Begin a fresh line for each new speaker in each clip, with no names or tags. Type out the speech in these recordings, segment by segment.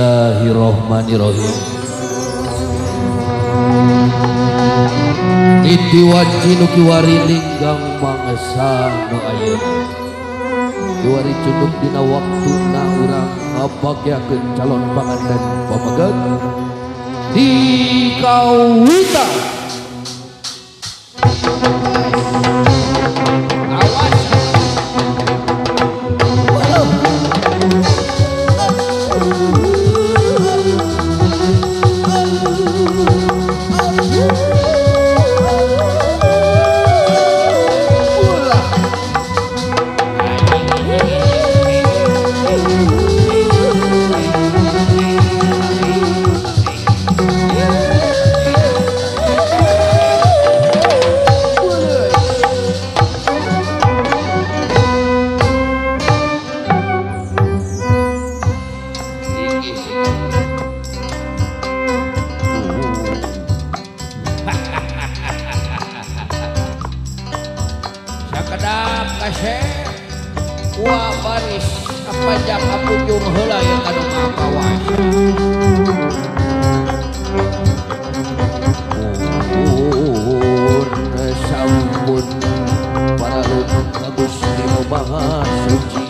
Bismillahirrahmanirrahim. Iti wajinu kiwari linggang mangsa no ayeuna. Kiwari cunduk dina waktu na urang ngabagyakeun calon panganten pamageut di Kauwita.
Sakedap kasih wa baris kapanjang kapunjung heula yang anu makawas.
Sampun para Agus Dino Maha Suci.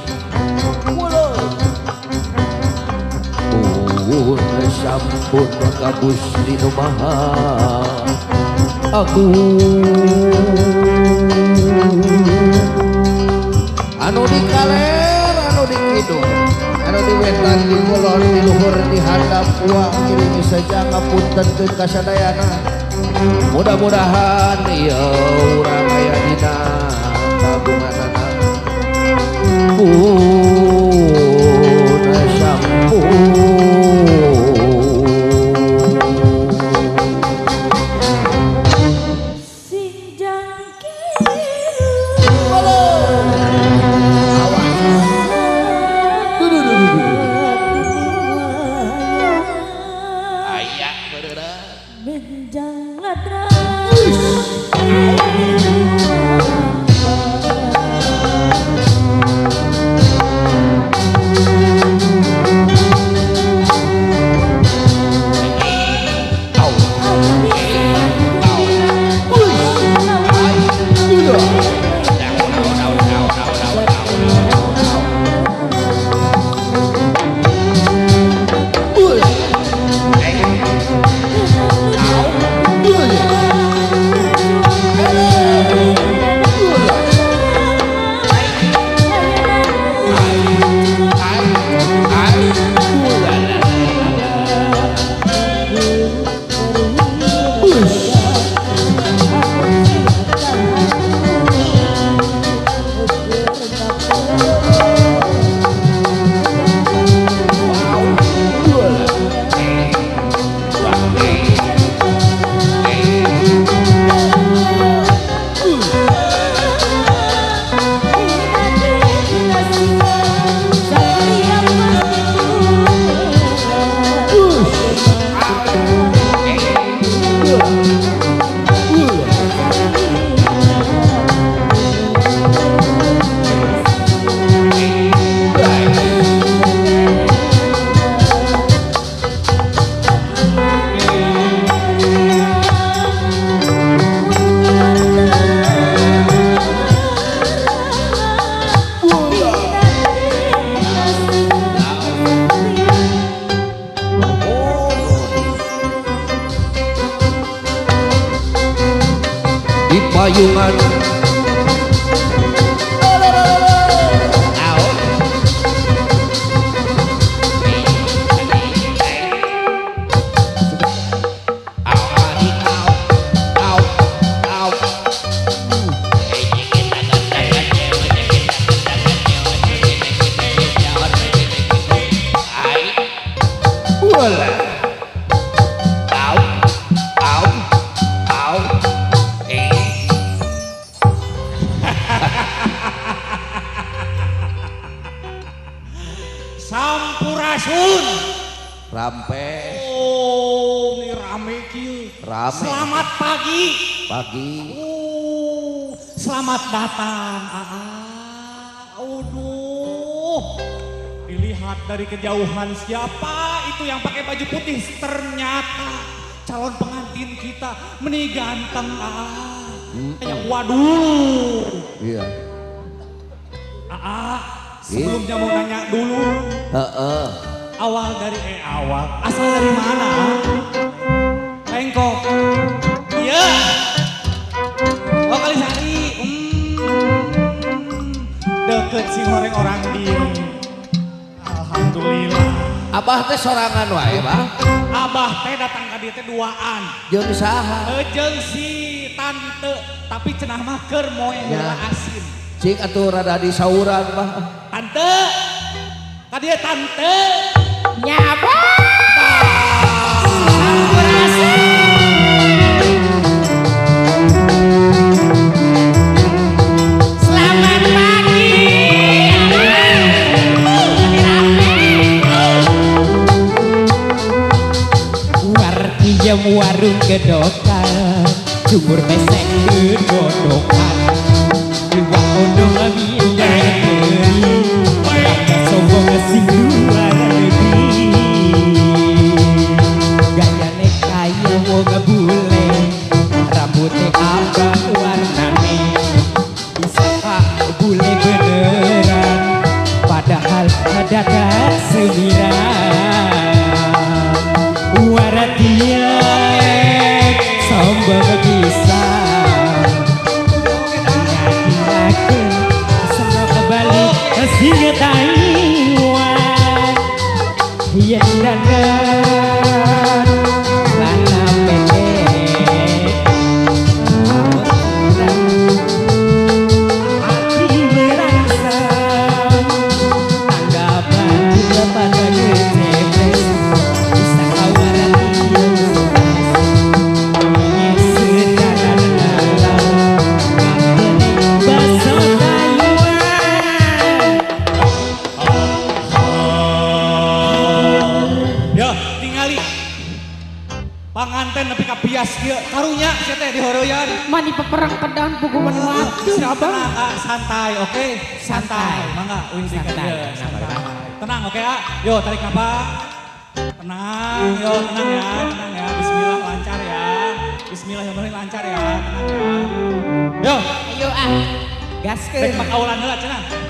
Sampun Agus Dino Maha
Anu di kaler, anu di kidul, anu di wetan, di kulon, di luhur, di handap, uang kirimi saja ngapunten ke kasadayana. Mudah-mudahan ya urang aya dina kagunganana. Sampun
payungan
Sampurasun
rampe.
Oh, ini rame kieu.
Rame.
Selamat pagi.
Pagi.
Oh, selamat datang. Aduh, pilihan Lihat dari kejauhan siapa itu yang pakai baju putih. Ternyata calon pengantin kita meni ganteng. Kayak waduh.
Iya.
Sebelumnya mau nanya dulu.
Heeh.
Awal asal dari mana? Bengkok. Iya. Kalisari. Deket si goreng orang dia. Alhamdulillah.
Abah teh sorangan wae, Bang.
Abah teh datang ka dieu teh duaan.
Jeung saha?
Jeung si tante, tapi cenah mah keur moe heula asin.
Cing atuh rada disauran, Bang.
Tante. Ka dieu tante.
Nyapa? Selamat pagi. Wartija warung gedokan, jumur besek gedodokan. Iwak odong abindai teri, bangga sombong sing luar negeri. Gayane kaya woga bule, rambutnya abang warnane. Bisa bule beneran, padahal dada semiran. Waratia sombong bisa. Singa Taiwan yang dandan lana pendek hati merangsang tanggapan juga pada gecepres bisa kawaran dia ingin secara dalam ngabeni bahasa
panganten nepi ka bias kieu karunya sia teh dihoroyan.
Mani peperang pedang puguman waktu abang.
Santai, oke? Santai. Mangga uing dikeun.
Santai.
Tenang, oke ya? Yo tarik nafas. Tenang, yo tenang ya. Bismillah lancar ya. Bismillahirrahmanirrahim lancar ya. Tenang ya. Yo,
Ayo gaskeun.
rek makaulan heula cenah.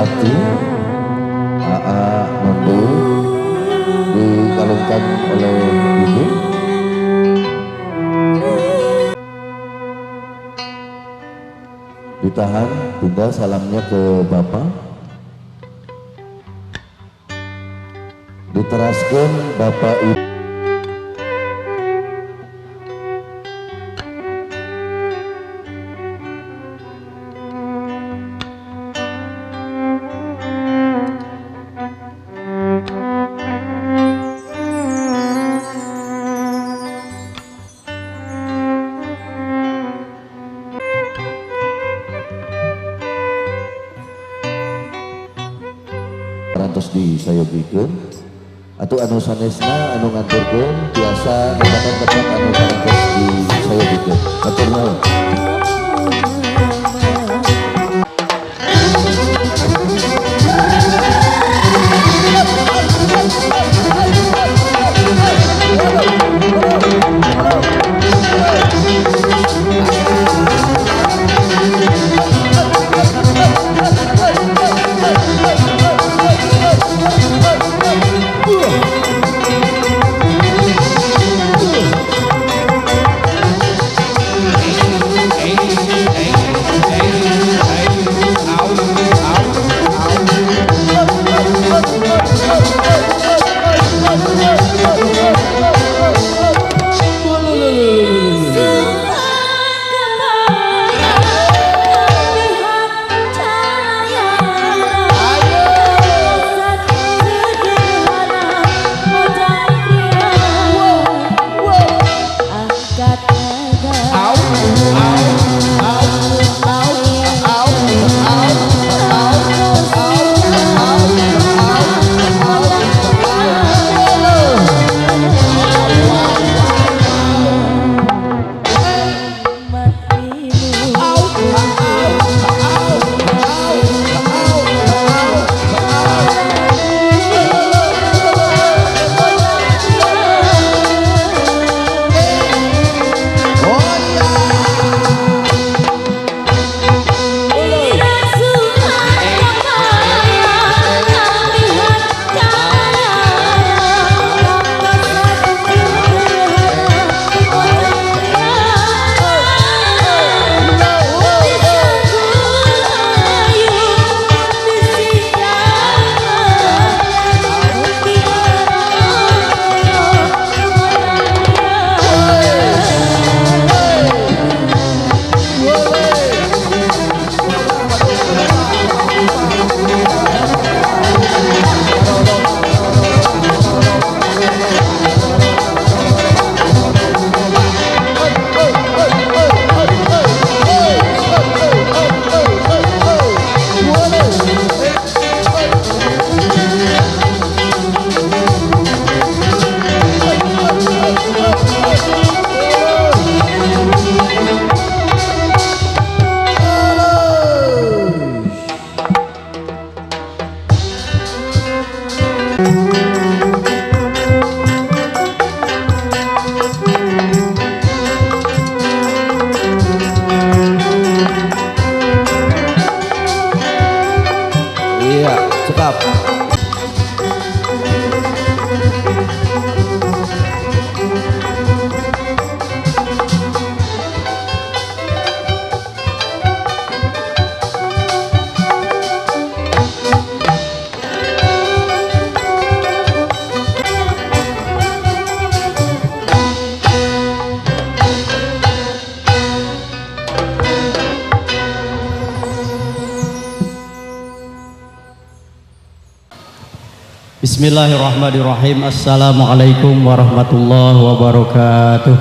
Bakti AA Nondu dikalungkan oleh ibu. Ditahan, Bunda salamnya ke Bapak. Diteraskan Bapak Ibu. Rantos disayogikeun atuh anu sanesna anu nganturkeun biasa nepakan tempat anu rantos disayogikeun. Matur nuwun.
Bismillahirrahmanirrahim. Assalamualaikum warahmatullahi wabarakatuh.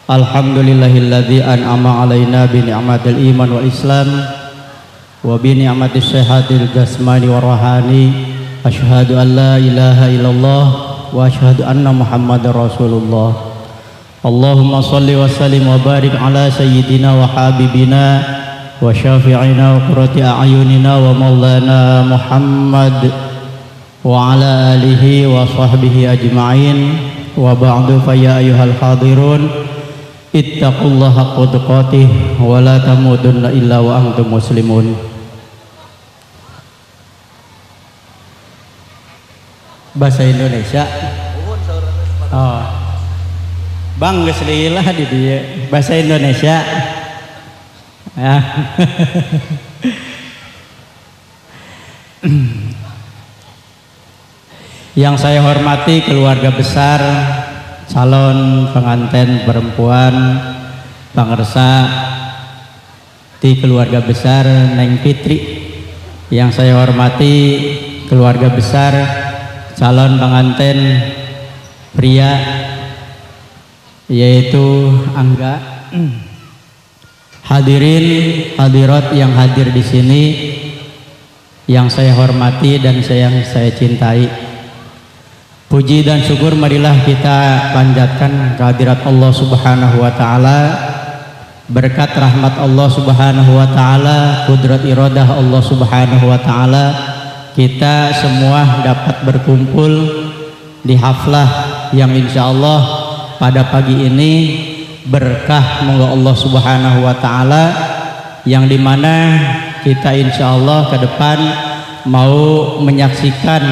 Alhamdulillahilladzi an'ama alaina bi ni'matil iman wal islam wa bi ni'matis sihatil jasmani wa rohani. Asyhadu an la ilaha illallah wa asyhadu anna muhammadar rasulullah. Allahumma salli wa sallim wa barik ala sayyidina wa habibina wa syafi'ina wa qurrati a'yunina wa maulana Muhammad wa ala alihi wa sahbihi ajma'in wa ba'du fa ya ayyuhal hadirun ittaqullaha haqqa tuqatih wa la tamutunna illa wa antum muslimun. Bahasa Indonesia. Oh. Bang geus lila di dieu. Bahasa Indonesia. Ya. Yang saya hormati keluarga besar calon pengantin perempuan pangersa di keluarga besar Neng Fitri. Yang saya hormati keluarga besar calon pengantin pria yaitu Angga. Hadirin hadirat yang hadir di sini yang saya hormati dan saya cintai. Puji dan syukur marilah kita panjatkan kehadirat Allah Subhanahu wa taala. Berkat rahmat Allah Subhanahu wa taala, kudrat iradah Allah Subhanahu wa taala, kita semua dapat berkumpul di haflah yang insyaallah pada pagi ini berkah moga Allah Subhanahu wa taala, yang dimana kita insyaallah ke depan mau menyaksikan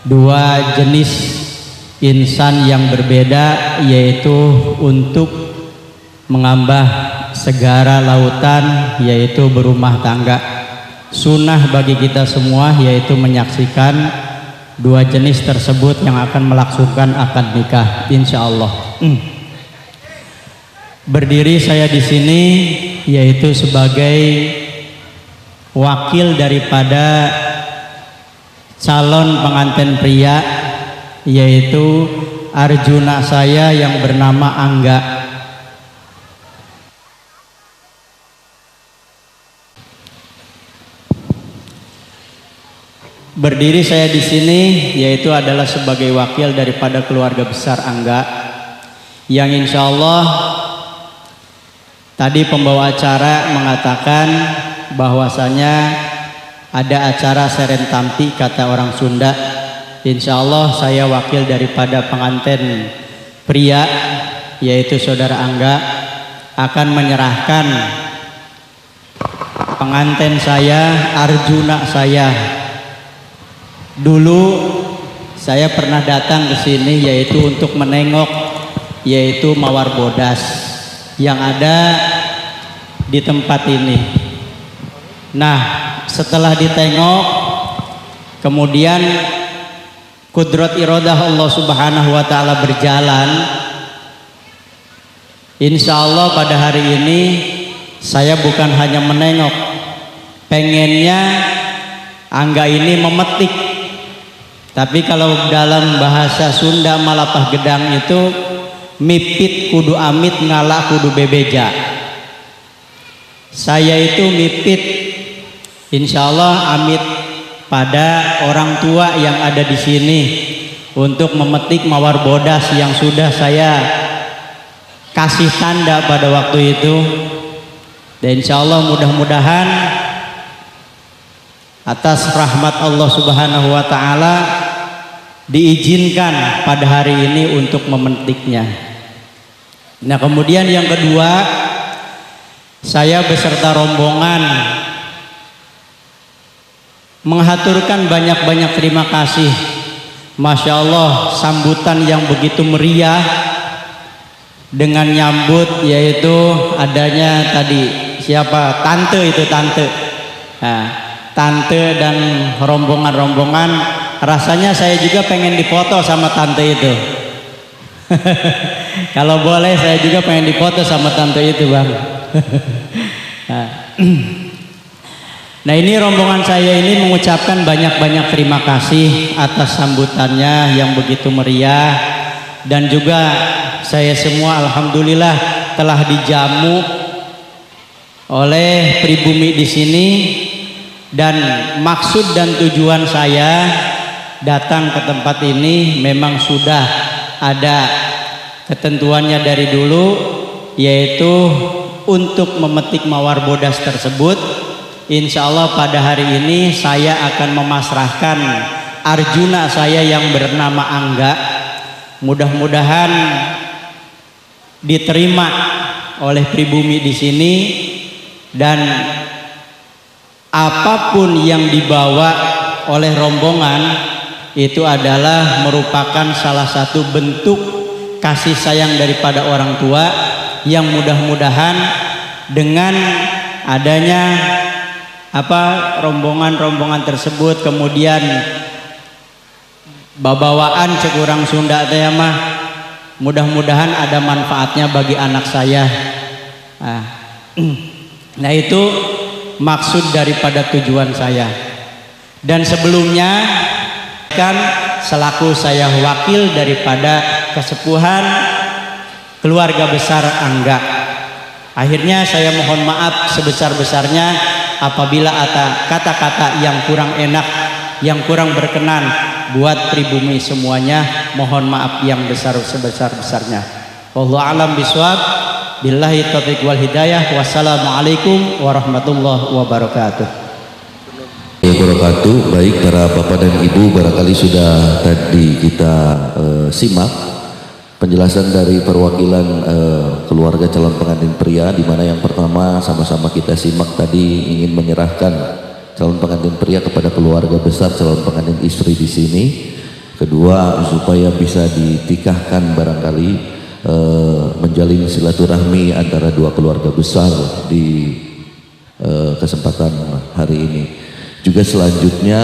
dua jenis insan yang berbeda, yaitu untuk mengambah segara lautan, yaitu berumah tangga. Sunnah bagi kita semua yaitu menyaksikan dua jenis tersebut yang akan melangsungkan akad nikah insyaallah. Berdiri saya di sini yaitu sebagai wakil daripada calon pengantin pria, yaitu arjuna saya yang bernama Angga. Berdiri saya di sini yaitu adalah sebagai wakil daripada keluarga besar Angga, yang insya Allah tadi pembawa acara mengatakan bahwasanya ada acara serentampi kata orang Sunda. Insya Allah saya wakil daripada pengantin pria yaitu saudara Angga akan menyerahkan pengantin saya, arjuna saya. Dulu saya pernah datang ke sini yaitu untuk menengok yaitu mawar bodas yang ada di tempat ini. Nah, setelah ditengok, kemudian kudrat iradah Allah Subhanahu wa taala berjalan. Insya Allah pada hari ini saya bukan hanya menengok, pengennya Angga ini memetik. Tapi kalau dalam bahasa Sunda Malapah Gedang itu mipit kudu amit, ngalah kudu bebeja. Saya itu mipit, insya Allah amit pada orang tua yang ada di sini untuk memetik mawar bodas yang sudah saya kasih tanda pada waktu itu. Dan insya Allah mudah-mudahan atas rahmat Allah Subhanahu wa taala diizinkan pada hari ini untuk memetiknya. Nah, kemudian yang kedua, saya beserta rombongan menghaturkan banyak-banyak terima kasih. Masya Allah, sambutan yang begitu meriah dengan nyambut yaitu adanya tadi siapa, tante itu tante. Nah, tante dan rombongan-rombongan, rasanya saya juga pengen dipoto sama tante itu. Kalau boleh saya juga pengen dipoto sama tante itu, Bang. Nah, ini rombongan saya ini mengucapkan banyak-banyak terima kasih atas sambutannya yang begitu meriah, dan juga saya semua alhamdulillah telah dijamu oleh pribumi di sini. Dan maksud dan tujuan saya datang ke tempat ini memang sudah ada ketentuannya dari dulu, yaitu untuk memetik mawar bodas tersebut. Insya Allah pada hari ini saya akan memasrahkan arjuna saya yang bernama Angga. Mudah-mudahan diterima oleh pribumi di sini, dan apapun yang dibawa oleh rombongan itu adalah merupakan salah satu bentuk kasih sayang daripada orang tua, yang mudah-mudahan dengan adanya rombongan tersebut, kemudian babawaan cekurang Sunda teh mah, mudah-mudahan ada manfaatnya bagi anak saya. Nah itu maksud daripada tujuan saya. Dan sebelumnya kan selaku saya wakil daripada kesepuhan keluarga besar Angga, akhirnya saya mohon maaf sebesar-besarnya apabila ada kata-kata yang kurang enak, yang kurang berkenan buat pribumi semuanya. Mohon maaf yang sebesar-besarnya. Wallahu a'lam bishawab. Billahi taufiq wal hidayah. Wassalamualaikum warahmatullahi wabarakatuh.
Wabarakatuh. Baik para bapak dan ibu, barangkali sudah tadi kita simak penjelasan dari perwakilan keluarga calon pengantin pria, di mana yang pertama sama-sama kita simak tadi ingin menyerahkan calon pengantin pria kepada keluarga besar calon pengantin istri di sini. Kedua, supaya bisa ditikahkan barangkali menjalin silaturahmi antara dua keluarga besar di kesempatan hari ini. Juga selanjutnya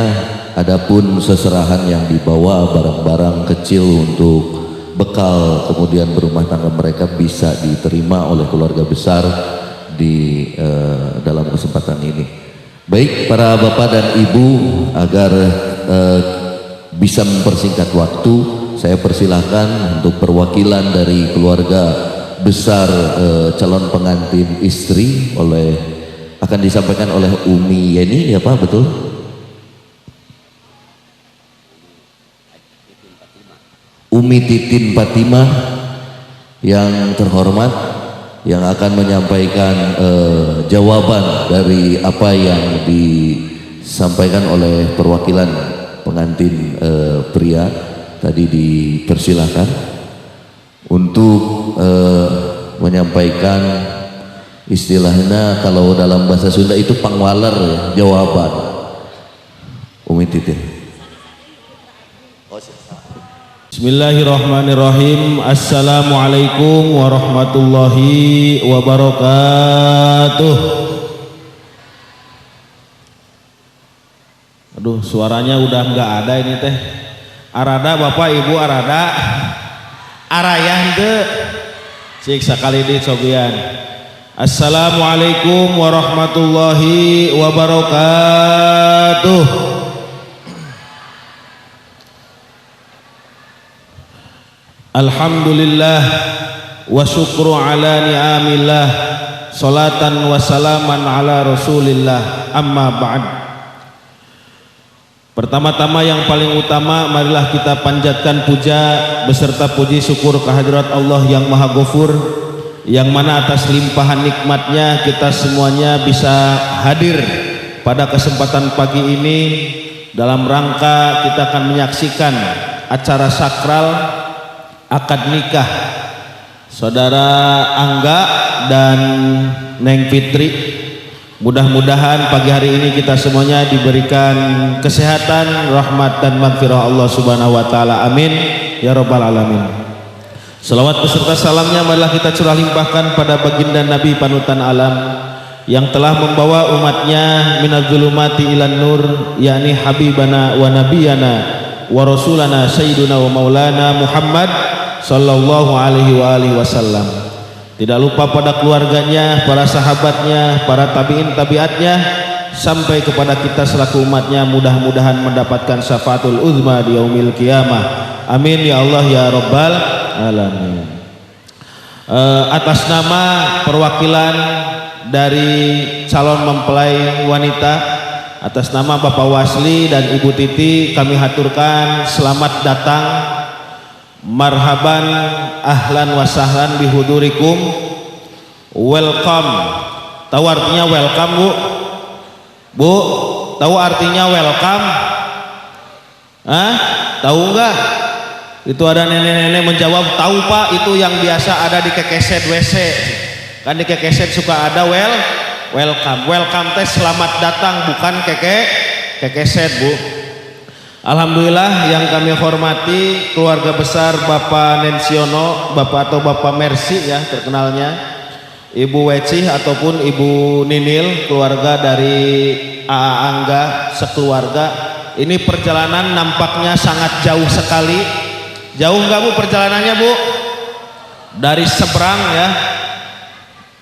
adapun seserahan yang dibawa barang-barang kecil untuk bekal kemudian berumah tangga mereka bisa diterima oleh keluarga besar di dalam kesempatan ini. Baik para bapak dan ibu, agar bisa mempersingkat waktu, saya persilahkan untuk perwakilan dari keluarga besar calon pengantin istri akan disampaikan oleh Umi Yeni, ya Pak, betul? Umi Titin Fatimah yang terhormat, yang akan menyampaikan jawaban dari apa yang disampaikan oleh perwakilan pengantin pria tadi. Dipersilahkan untuk menyampaikan, istilahnya kalau dalam bahasa Sunda itu pangwaler jawaban. Umi Titin.
Bismillahirrahmanirrahim. Assalamualaikum warahmatullahi wabarakatuh. Aduh, suaranya udah nggak ada ini teh. Arada bapak ibu, arada arayah henteu cik sakali di cobian. Assalamualaikum warahmatullahi wabarakatuh. Alhamdulillah wa syukru ala ni'amillah, salatan wa salaman ala rasulillah, amma ba'd. Pertama-tama yang paling utama, marilah kita panjatkan puja beserta puji syukur kehadirat Allah yang Maha Ghafur, yang mana atas limpahan nikmatnya kita semuanya bisa hadir pada kesempatan pagi ini dalam rangka kita akan menyaksikan acara sakral akad nikah saudara Angga dan Neng Fitri. Mudah-mudahan pagi hari ini kita semuanya diberikan kesehatan, rahmat dan maghfirah Allah Subhanahu wa taala. Amin ya rabbal alamin. Salawat beserta salamnya marilah kita curah limpahkan pada baginda Nabi panutan alam yang telah membawa umatnya minaz zulumati ilan nur, yakni habibana wa nabiyana wa rasulana sayyiduna wa maulana Muhammad sallallahu alaihi wa alihi wasallam. Tidak lupa pada keluarganya, para sahabatnya, para tabi'in tabi'atnya, sampai kepada kita selaku umatnya, mudah-mudahan mendapatkan syafaatul uzma di yaumil qiyamah. Amin ya Allah ya rabbal alamin. Atas nama perwakilan dari calon mempelai wanita, atas nama Bapak Wasli dan Ibu Titi, kami haturkan selamat datang, marhaban, ahlan wa sahlan bihudurikum, welcome. Tahu artinya welcome bu? Bu, tahu artinya welcome? Hah? Tahu enggak? Itu ada nenek-nenek menjawab, tahu Pak, itu yang biasa ada di kekeset WC. Kan di kekeset suka ada welcome. Welcome teh selamat datang, bukan kekeset Bu. Alhamdulillah yang kami hormati keluarga besar Bapak Nensiono, Bapak atau Bapak Mercy ya terkenalnya, Ibu Wecih ataupun Ibu Ninil, keluarga dari AA Angga sekeluarga. Ini perjalanan nampaknya sangat jauh sekali. Jauh nggak Bu perjalanannya Bu? Dari seberang ya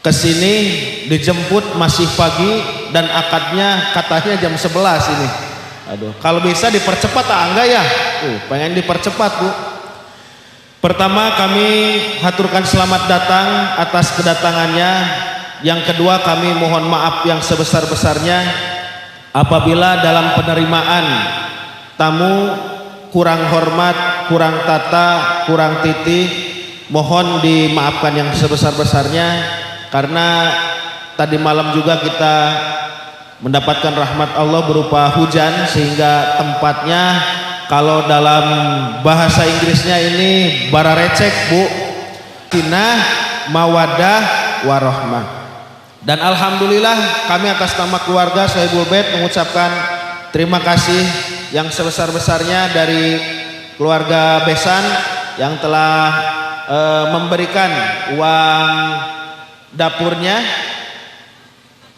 ke sini dijemput masih pagi dan akadnya katanya jam 11 ini. Aduh, kalau bisa dipercepat enggak ya? Pengen dipercepat Bu. Pertama kami haturkan selamat datang atas kedatangannya. Yang kedua kami mohon maaf yang sebesar-besarnya apabila dalam penerimaan tamu kurang hormat, kurang tata, kurang titi, mohon dimaafkan yang sebesar-besarnya karena tadi malam juga kita mendapatkan rahmat Allah berupa hujan sehingga tempatnya kalau dalam bahasa Inggrisnya ini bararecek Bu, kinah, mawadah, warohmah. Dan alhamdulillah kami atas nama keluarga Sohibul Bait mengucapkan terima kasih yang sebesar-besarnya dari keluarga Besan yang telah memberikan uang dapurnya,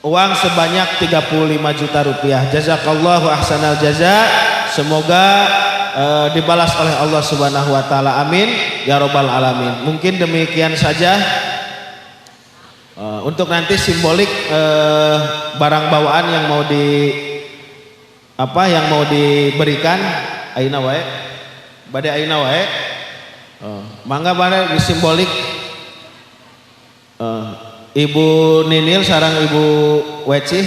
uang sebanyak 35 juta rupiah. Jazakallahu ahsanal jaza. Semoga dibalas oleh Allah Subhanahu wa taala. Amin ya robbal alamin. Mungkin demikian saja untuk nanti simbolik barang bawaan yang mau diberikan ayeuna wae. Bade ayeuna wae. Mangga bade disimbolik Ibu Ninil sarang Ibu Wecih.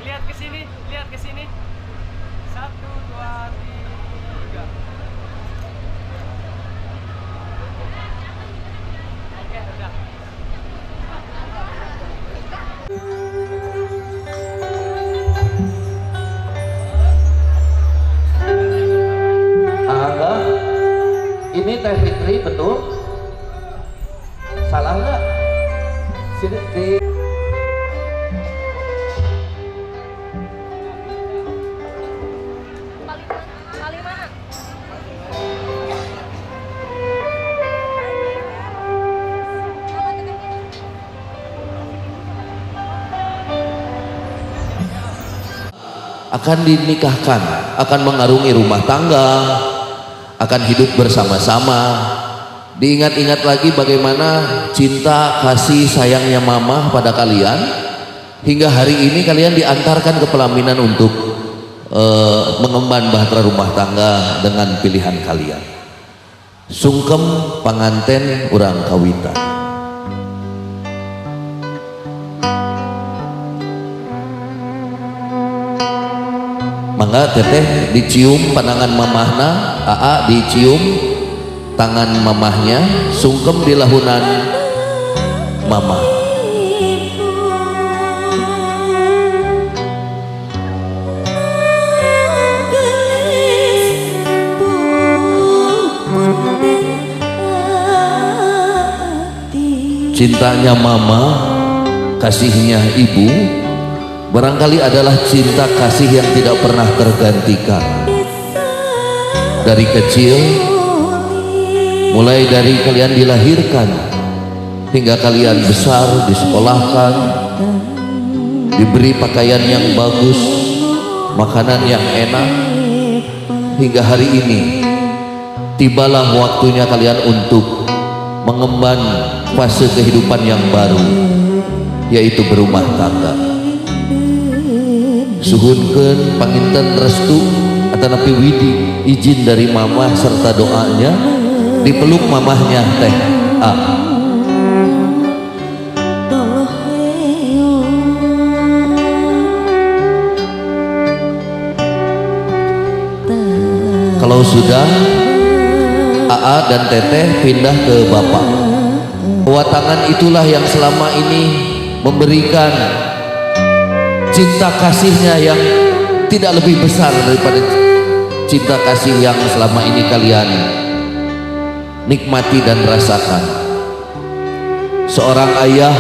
Lihat ke sini. 1, 2, 3. Oke, udah.
Angga, ini Teh Fitri betul? Salah nggak? Sini di
Paling mana?
Akan dinikahkan, akan mengarungi rumah tangga, akan hidup bersama-sama. Diingat-ingat lagi bagaimana cinta kasih sayangnya mama pada kalian hingga hari ini kalian diantarkan ke pelaminan untuk mengemban bahtera rumah tangga dengan pilihan kalian. Sungkem panganten urang kawitan. Mangga teteh dicium pandangan mamahna, AA dicium tangan mamahnya, sungkem di lahunan mama. Cintanya mama, kasihnya ibu barangkali adalah cinta kasih yang tidak pernah tergantikan. Dari kecil, mulai dari kalian dilahirkan hingga kalian besar, disekolahkan, diberi pakaian yang bagus, makanan yang enak, hingga hari ini tibalah waktunya kalian untuk mengemban fase kehidupan yang baru, yaitu berumah tangga. Suhunkeun panginten restu atanapi widi izin dari mamah serta doanya dipeluk mamahnya teh A. Kalau sudah AA dan Teteh pindah ke Bapak. Bahwa tangan itulah yang selama ini memberikan cinta kasihnya yang tidak lebih besar daripada cinta kasih yang selama ini kalian nikmati dan rasakan. Seorang ayah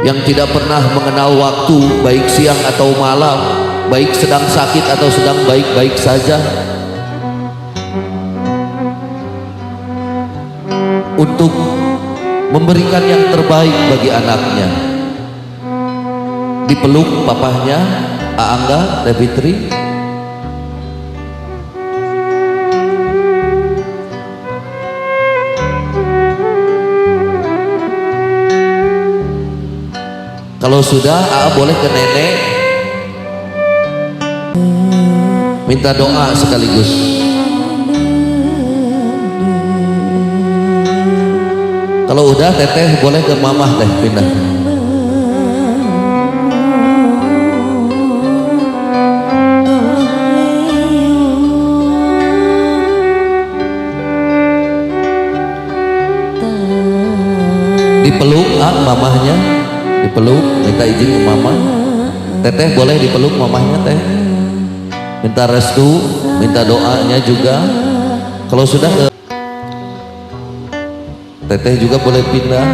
yang tidak pernah mengenal waktu, baik siang atau malam, baik sedang sakit atau sedang baik-baik saja, untuk memberikan yang terbaik bagi anaknya. Dipeluk papahnya Aangga Teh Fitri, kalau sudah Aa boleh ke nenek minta doa sekaligus. Kalau udah teteh boleh ke mamah teh pindah. Dipeluk mamahnya, dipeluk, minta izin ke mama. Teteh boleh dipeluk mamahnya teh, minta restu, minta doanya juga. Kalau sudah teteh juga boleh pindah.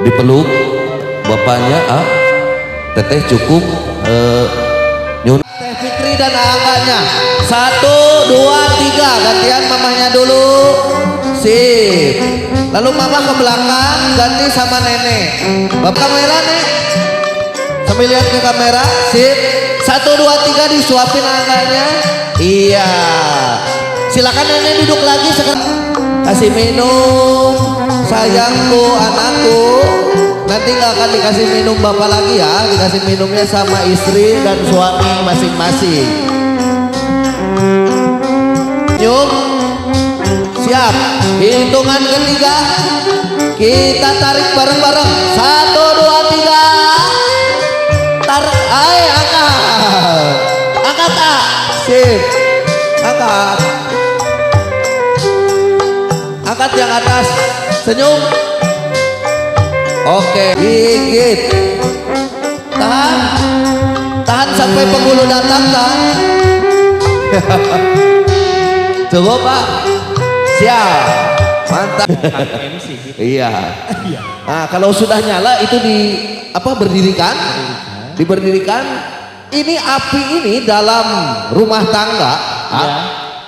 Dipeluk bapaknya teteh cukup nyun Teh Fitri dan Aangganya. 1, 2, 3 gantian mamahnya dulu. Sip. Lalu mama ke belakang ganti sama nenek. Bapak kamera nih, sambil lihat ke kamera. Sip. 1, 2, 3 disuapin Aangganya. Iya. Silakan nenek duduk lagi sekarang. Kasih minum sayangku, anakku. Nanti nggak akan dikasih minum bapak lagi ya, dikasih minumnya sama istri dan suami masing-masing. Yuk, siap. Hitungan ketiga kita tarik bareng-bareng. 1, 2, 3. Tarik, angkat sip, angkat yang atas, senyum. Oke, gigit, tahan sampai penghulu datang, tahan. Coba Pak, siap, mantap. Iya. Nah kalau sudah nyala itu berdirikan, diberdirikan. Ini api ini dalam rumah tangga,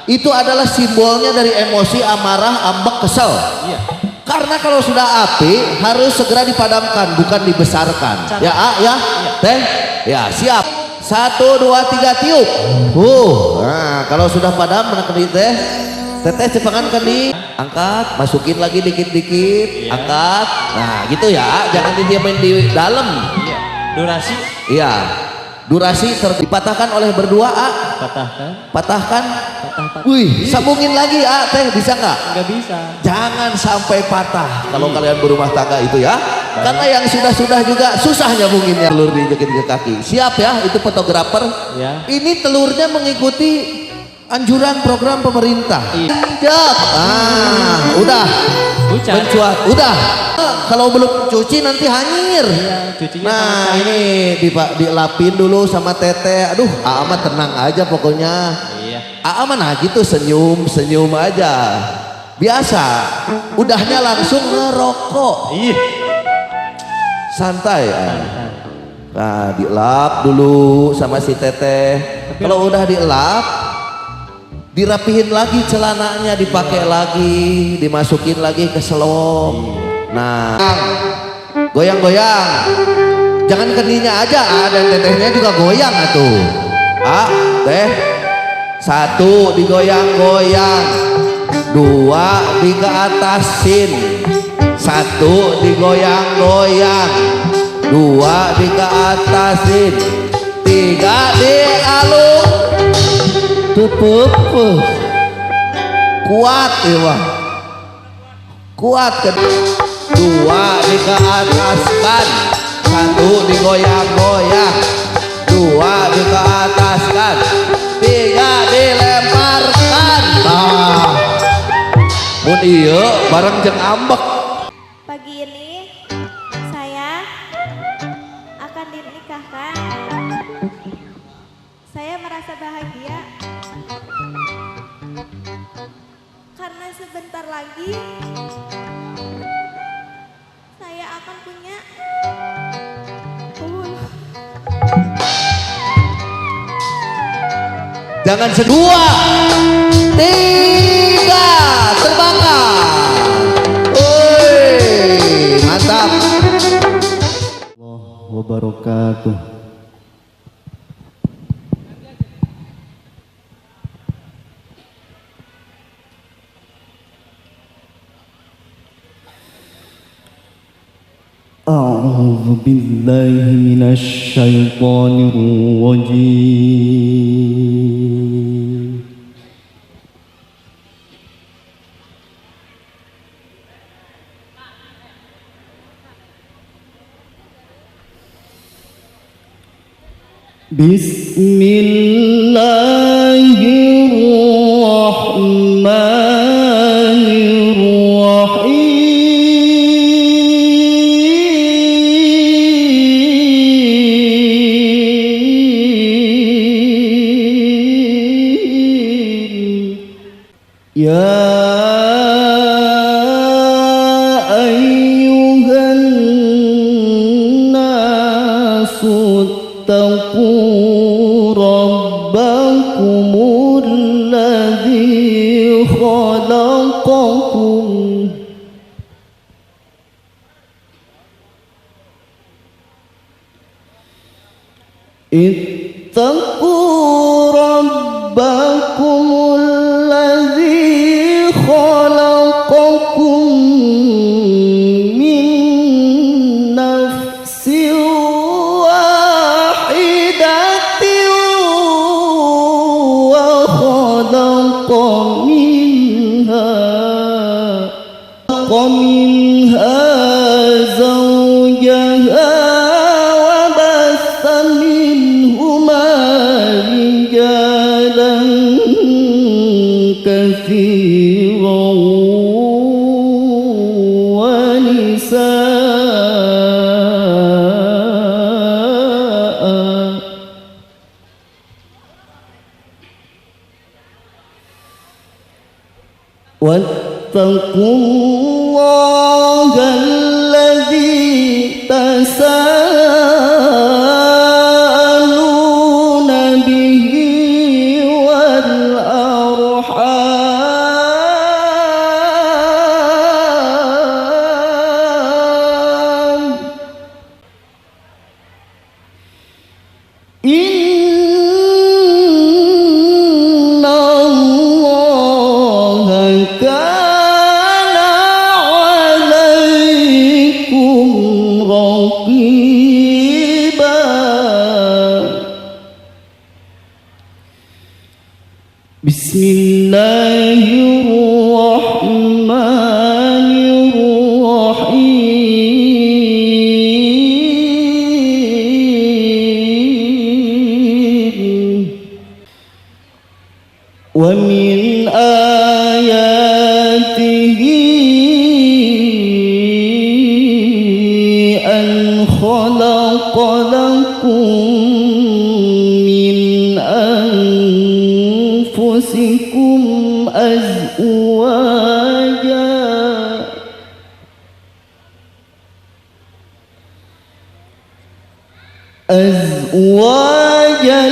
itu adalah simbolnya dari emosi, amarah, ambek, kesel. Karena kalau sudah api harus segera dipadamkan, bukan dibesarkan. Ya, ya, teh, ya siap. 1, 2, 3 tiup. Nah kalau sudah padam menekan teh, teteh cepangan kendi, angkat, masukin lagi dikit-dikit, angkat. Nah gitu ya, jangan didiamin di dalam.
Durasi?
Iya. Durasi dipatahkan oleh berdua patahkan. Wih, sambungin lagi teh, bisa nggak?
Nggak bisa.
Jangan sampai patah kalau kalian berumah tangga itu ya. Karena yang sudah juga susah nyambunginnya. Telur dijekin ke kaki. Siap ya, itu fotografer.
Ya.
Ini telurnya mengikuti anjuran program pemerintah. Udah. Mencuat. Udah. Kalau belum cuci nanti hanyir. Nah ini dilapin dulu sama teteh. Aduh, amat tenang aja pokoknya. Aman gitu, senyum aja. Biasa. Udahnya langsung ngerokok. Santai. Nah dilap dulu sama si teteh. Kalau udah dilap, dirapihin lagi celananya, dipakai lagi, dimasukin lagi ke selop. Nah, goyang-goyang, jangan kendinya aja, dan tetehnya juga goyang atuh. Teh, 1 digoyang-goyang, 2 dikeatasin, 1 digoyang-goyang, 2 dikeatasin, 3 dialung, kuat ya, kuat kan. 2 dikeataskan, 1 digoyang-goyang, 2
kaki ke atas kan, 3 dilemparkan. Nah, mun ieu bareng jeung ambek.
Pagi ini saya akan dinikahkan. Saya merasa bahagia karena sebentar lagi saya akan punya
Jangan 2, 3 terbakar. Woi, mantap.
Allah wabarakatuh. أعوذ بالله من الشيطان الرجيم بسم الله الرحمن الرحيم يا أيها الناس اتقوا ربكم الذي خلقكم اتقوا ربكم الذي خلقكم من نفس واحدة وخلق منها زوجها وبث منهما رجالا كثيرا ونساء واتقوا الله الذي تساءلون به والأرحام إن الله كان عليكم رقيبا بسم الله الرحمن الرحيم ومن آياته أن خلق لكم من أنفسكم أزواجا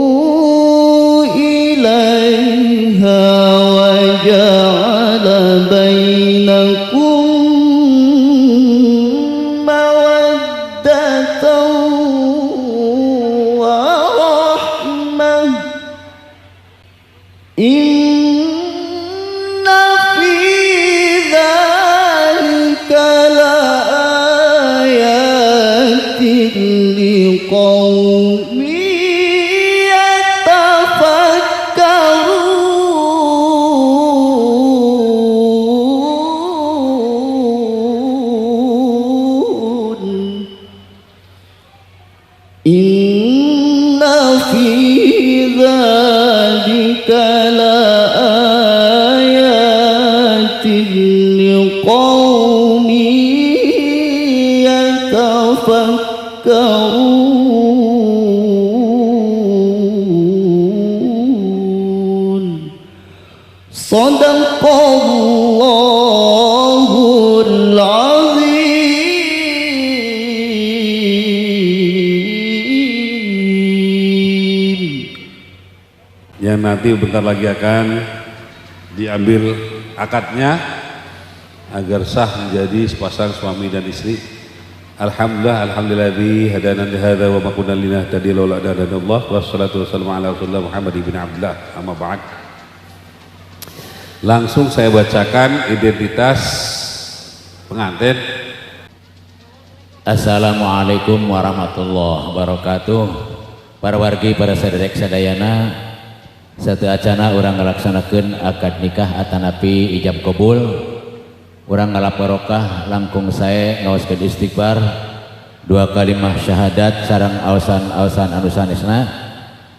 لتسكنوا إليها وجعل بينكم مودة ورحمة إن في ذلك لآيات لقوم
في ذلك لآيات لقوم يتفكرون صدق الله العظيم.
Yang nanti bentar lagi akan diambil akadnya agar sah menjadi sepasang suami dan istri. Alhamdulillah hadana li hadza wa ma kunna linahtadiya laula an hadanallah wassalatu wassalamu ala rasulillah Muhammad ibn Abdullah amma ba'd. Langsung saya bacakan identitas pengantin.
Assalamualaikum warahmatullahi wabarakatuh. Para wargi, para sadayek sadayana, satu acana orang ngalaksanakeun akad nikah atanapi ijab kabul. Urang ngalap barokah langkung sae ngaoskeun istighfar, dua kalimah syahadat sareng aosan-aosan anu sanesna,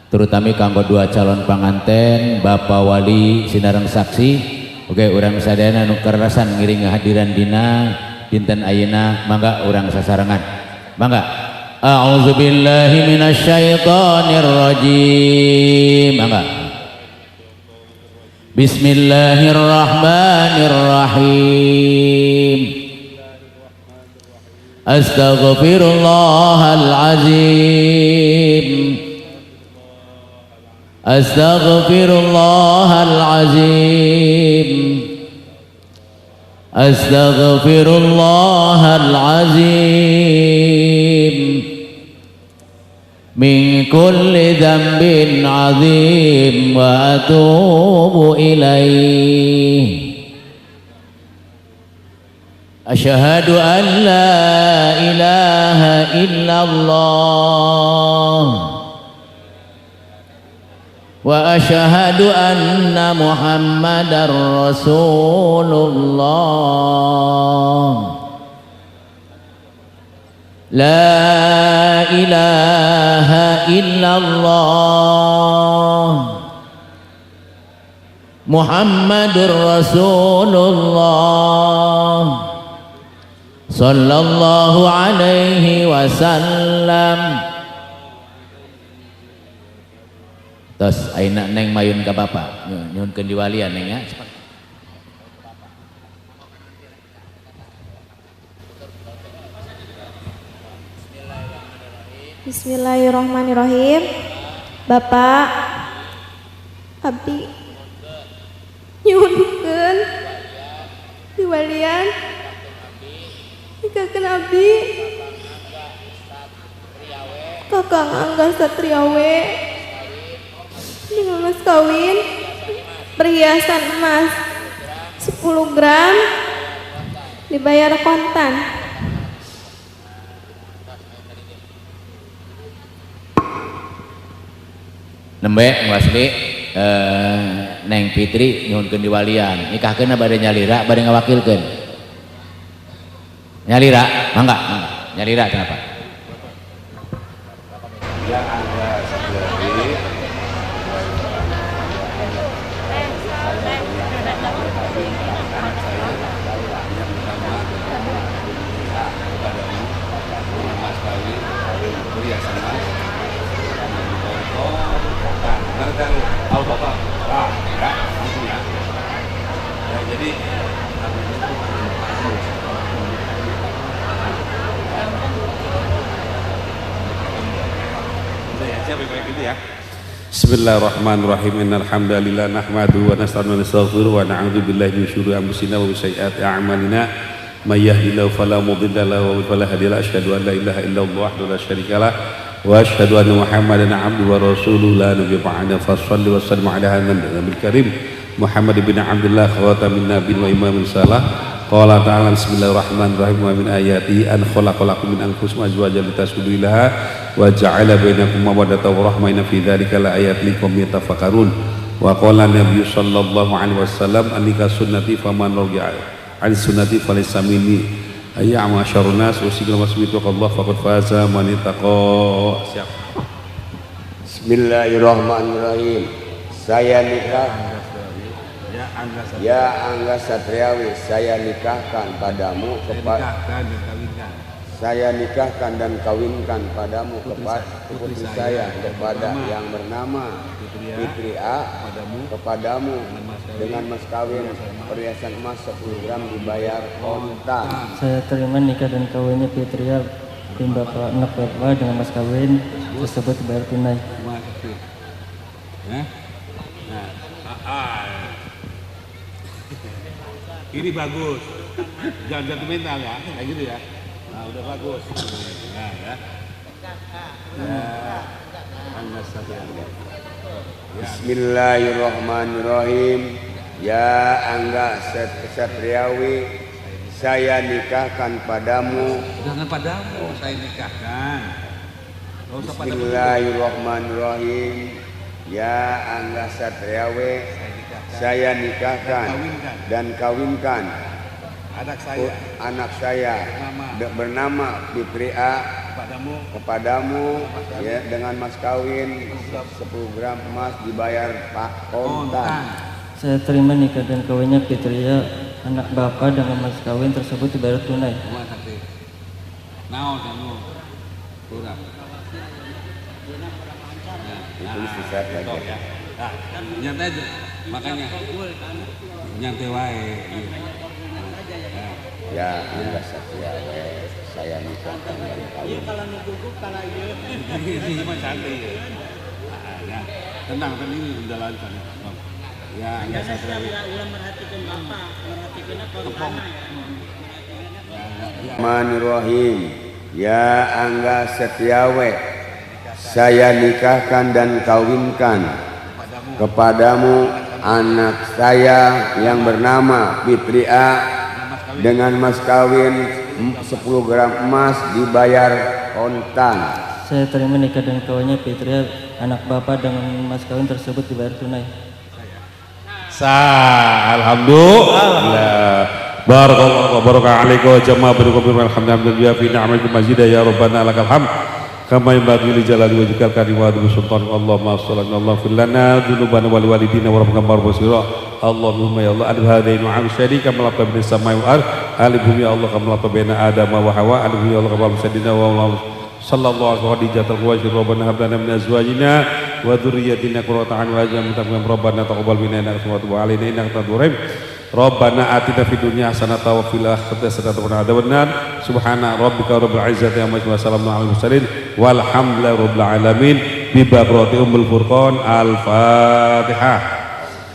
terutama kanggo dua calon panganten, Bapak Wali sinareng saksi. Oke, urang sadayana nu kerasan ngiring hadiran dina dinten ayeuna, mangga urang sasarengan. Mangga. A'udzubillahi minasyaitonir rajim. Mangga. Bismillahirrahmanirrahim. Astaghfirullahalazim. Astaghfirullahalazim. Astaghfirullahalazim. Min kulli dzambin azim wa atubu ilaih. Asyhadu an la ilaha illallah wa asyhadu anna Muhammadar Rasulullah. La ilaha illallah Muhammadur Rasulullah sallallahu alaihi wasallam. Tos ayeuna neng mayun ka Bapak, nyuhunkeun diwalian neng ya.
Bismillahirrahmanirrahim. Bapak, abdi nyuhunkeun diwalian nikakeun abdi Kakang Angga Satriawe dengan mas kawin perhiasan emas 10 gram dibayar kontan.
Nembe wasli Neng Fitri nyuhunkeun diwalian nikahkeun bade nyalira bade ngawakilkeun nyalira mangga nyalira kenapa
Ya ada satu lagi. Tahu Bapak, ya, langsung ya. Ya jadi siapa yang gitu ya? Bismillahirrahmanirrahim. Innal hamdalillah nahmaduhu wa nasta'inuhu wa nastaghfiruh wa na'udzu billahi min syururi anfusina wa min sayyiati a'malina. May yahdihillahu fala mudilla lahu wa man fala hadiya lahu. Asyhadu an la ilaha illallah wahdahu la syarika lah wa asyhadu anna Muhammadan abduhu wa rasuluhu la nabiyya ba'dahu. Fashalli wa sallim ala nabiyyil karim Muhammad ibn Abdullah khatamin nabiyyin wa imamin salah. Qala ta'ala bismillahirrahmanirrahim wa min ayati an khalaqalakum min anfusikum azwajan litaskudu ilaha wa ja'ala bainakum mawaddatan wa rahmah inna fi dzalika laayatin liqaumin yatafakkarun. Wa qala nabiyyu sallallahu alaihi wasallam annika sunnati faman ragi'a an sunnati falaysa minni ayya ma'syarun nas usikum wasmitu Allah faqad faza man ittaqa. Siap.
Bismillahirrahmanirrahim. Saya nikah ya Angga Satriawi, saya nikahkan padamu saya nikahkan dan kawinkan padamu kepada putri saya kepada yang bernama Fitri A kepadamu dengan mas kawin perhiasan emas 10 gram dibayar kontan.
Saya terima nikah dan kawinnya Fitria bin bapak anak bapak dengan mas kawin tersebut dibayar tunai.
Ini bagus, jangan jatuh mental ya, kayak gitu ya. Nah udah bagus. Nah ya.
Bismillahirrahmanirrahim. Ya Angga Satriawi, saya nikahkan padamu.
Jangan padamu, saya nikahkan.
Bismillahirrahmanirrahim. Ya Angga Satriawi, saya nikahkan dan kawinkan anak saya bernama Fitri A kepadamu ya, dengan mas kawin 10 gram emas dibayar Pak kontan.
Saya terima nikah dan kawinnya Fitria anak bapak dengan mas kawin tersebut dibayar tunai.
Nyantai aja, makanya nyantai wae.
Ya Angga Satriawi, saya nikahkan dan kawin.
Kalau nunggu kalau
Ini cuma santai ya. Tenang, kan ini udah lancar. Ya Angga Satriawi.
Bismillahirrahmanirrahim. Ya Angga Setiawe, saya nikahkan dan kawinkan kepadamu anak saya yang bernama Fitri A dengan mas kawin 10 gram emas dibayar kontan.
Saya terima nikah dan kawinnya Fitria anak bapak dengan mas kawin tersebut dibayar tunai.
Alhamdulillah. Barakallahu wa baraka alaika wa jama'a birukum alhamdulillah fi ni'matil mazidah ya rabbana lakal hamd kama yanbaghi li jalali wajhikal karim wa adhu sultan Allahumma sallallahu fil lana dzunubana wal walidina wa rabbana barbasira Allahumma ya Allah alif hadain wa syarika malaka bin samai wa alif ya Allah kama malaka baina adam wa hawa alif ya Allah kama sadina wa sallallahu alaihi wa sallam rabbana hab lana min azwajina wa dhurriyyatina qurrata a'yun waj'alna rabbana taqabbal minna innaka antas tawwabur rahim innaka antal rahim Rabbana atina fid dunya hasanatan wa fil akhirati hasanatan wa qina adzabannar subhana rabbika rabbil izzati amma yasifun wa salamun alal mursalin walhamdulillahi rabbil alamin bi barakati ummul furqan al-fatihah.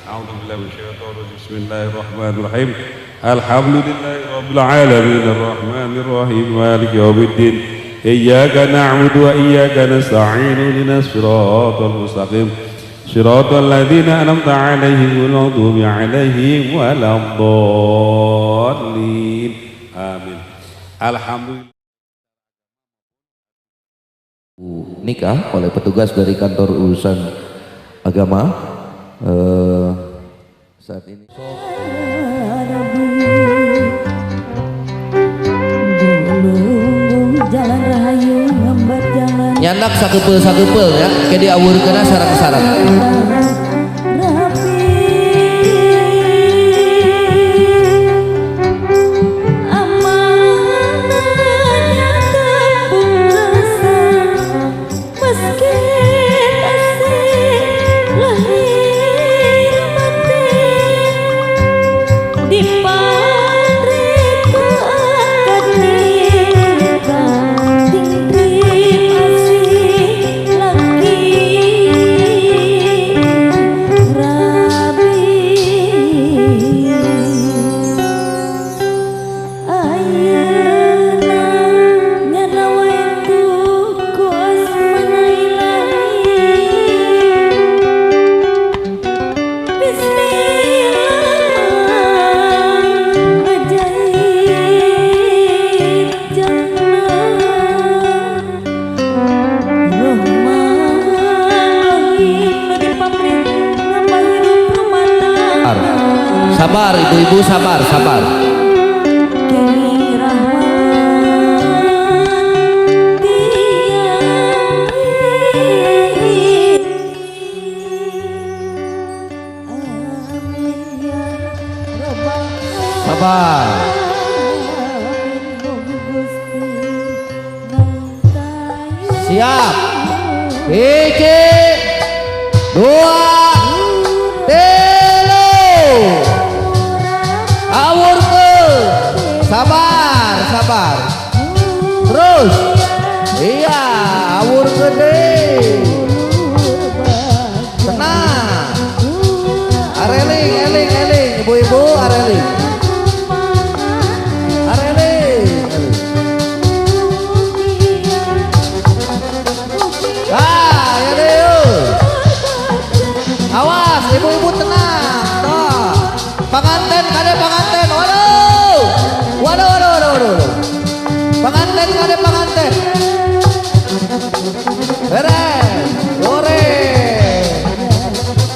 A'udzu billahi minasyaitonir rajim. Bismillahirrahmanirrahim. Alhamdulillahi rabbil alamin arrahmanir rahim maliki yaumiddin iyyaka na'budu wa iyyaka nasta'in ihdinas siratal mustaqim Shiratal ladzina an'amta 'alaihim ghairil maghdubi 'alaihim waladdallin. Amin. Alhamdulillah.
Nikah oleh petugas dari kantor urusan agama saat ini.
Jalan rahayu ngembat jalan
nyandak sakepel ya kayak diawurkeun sarang-sarang. Sabar ibu-ibu, sabar. sabar. Siap. 1, 2, 3. Awur ke. Sabar, sabar. Terus. Iya, awur gede. Tenang. Areling, eling, eling. Ibu-ibu, areling. Areling. Ah, ya deh yuk. Awas, ibu-ibu tenang. Toh. Pengantin, kade pengantin. Waduh. Waduh, waduh, waduh, waduh. Pengantin, kade pengantin. Beres. Ore.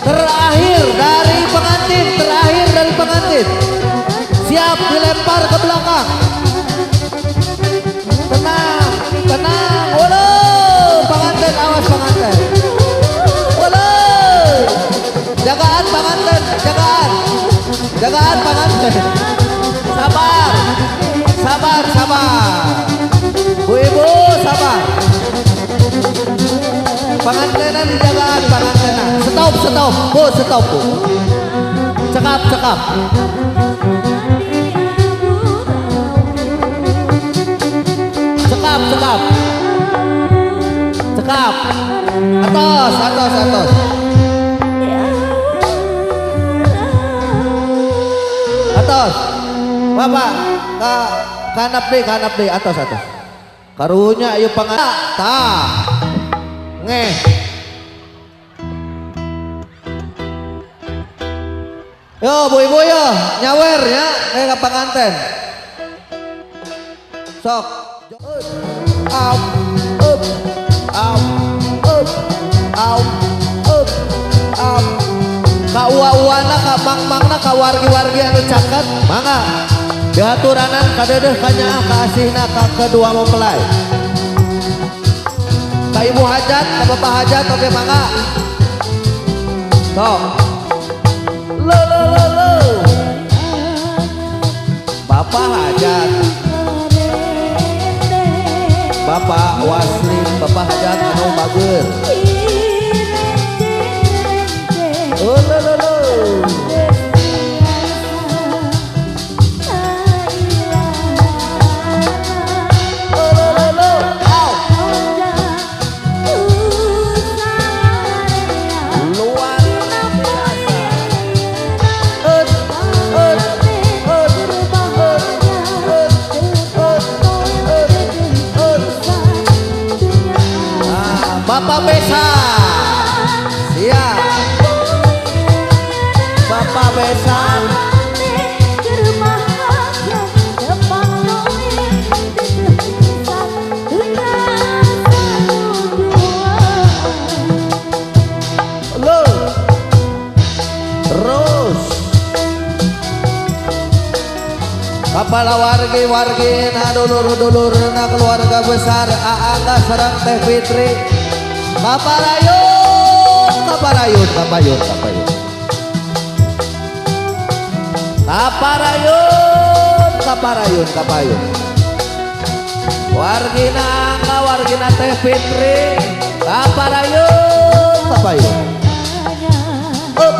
Terakhir dari pengantin, terakhir dari pengantin. Siap dilempar ke belakang. Tenang, tenang. Waduh, pengantin, awas pengantin. Waduh. Jagaan pengantin, jagaan. Jagaan pengantin. Sabar. Sabar, sabar. Bu-ibu sabar. Pengantinan dijagaan, pengantinan. Stop, stop. Bu, stop, Bu. Cekap, cekap. Cekap, cekap. Cekap. Atos, atos, atos. Atos. Bapak, kanap deh, atos, atos. Karunya ayo pengantin. Tak. Ngeh. Yo, bu-ibu yo, nyawer ya, ke pengantin. Sok. Up, up, up, up, up, up, up. Ka uwa-uwana, ka mang-mangna, ka wargi-wargi anu caket, mangga. Diaturanan kadedeh kanya kasihna ka kedua mempelai. Ka ibu hajat, ka bapak hajat, oke mangga. Sok. Lo lo lo lo. Bapak hajat. Bapak waslim, bapak hajat anu bager. Oh lo lo lo. Bapak besan, siap. Bapak besan. Lo, terus. Kepala wargi-wargi na dulur-dulur na keluarga besar Aangga serang Teh Fitri. Kaparayun, kaparayun, kapayun, kapayun. Kaparayun, kaparayun, kapayun. Wargina Angga, wargina Teh Fitri. Kaparayun, kapayun. Up.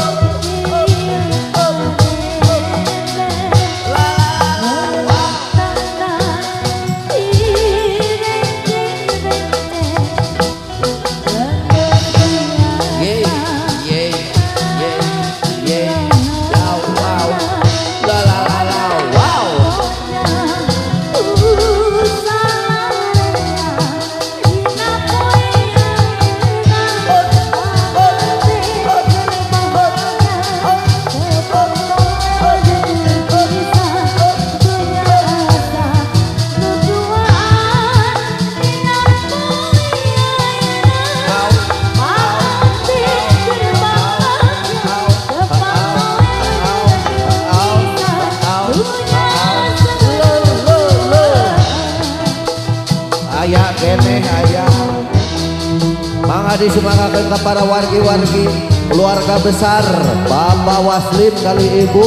Disemangatkan kepada wargi-wargi keluarga besar Bapak Waslim kali Ibu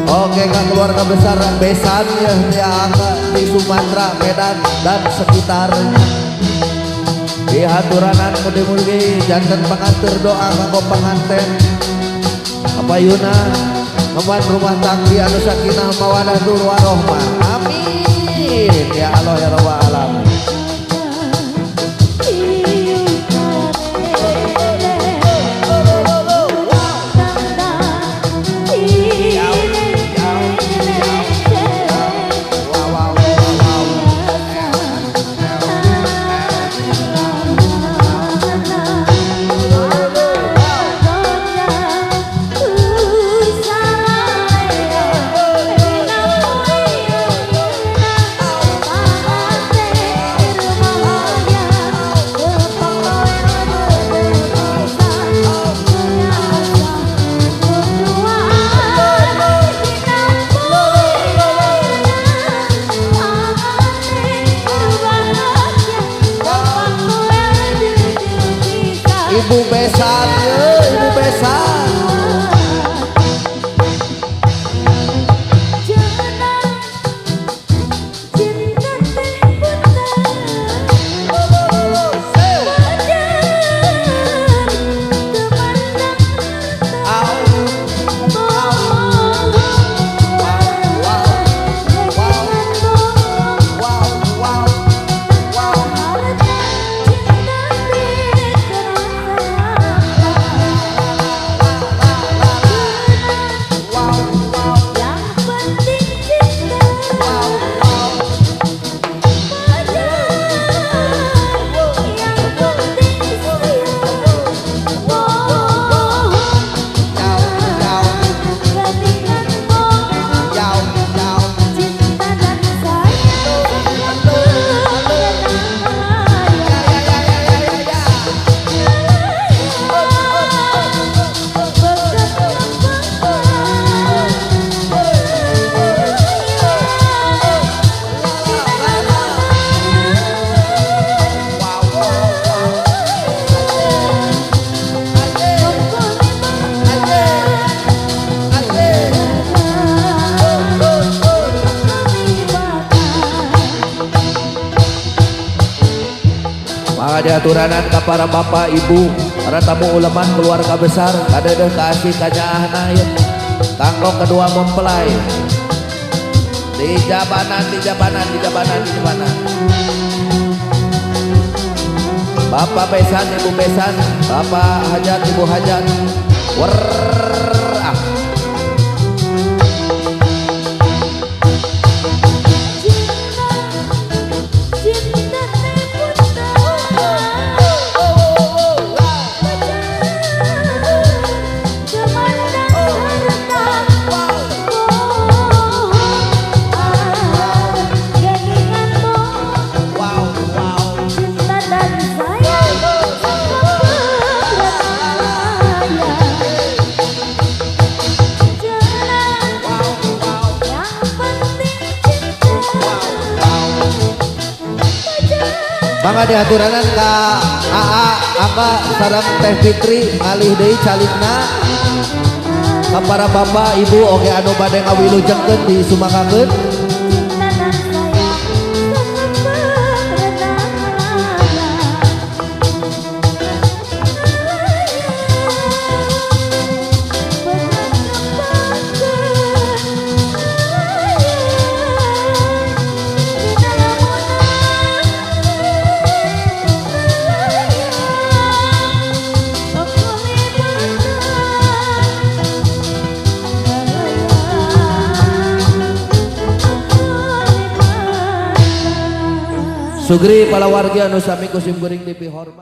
Oke kak keluarga besar Besan ya yang di Sumatera, Medan dan sekitarnya. Di haturanan mugi-mugi janten pengantar doa kanggo penganten. Apa Yuna ngeman rumah tangga anu sakinah mawadah warahmah. Amin ya Allah ya rabbal alamin. Ibu Besan, Ibu Besan. Maka diaturanan ke para bapak ibu, para tamu ulama keluarga besar, kadeuh kasih kanyaahna ya. Kanggo kedua mempelai. Di jabanan. Bapak Besan, Ibu Besan, Bapak Hajat, Ibu Hajat. Maka diaturanan ka AA Angga sareng Teh Fitri ngalih deui calikna ka para bapak ibu oge anu bade ngawilujengkeun di sumakakeun. Sugri palawargi anu sami kusim geuring dipihormat.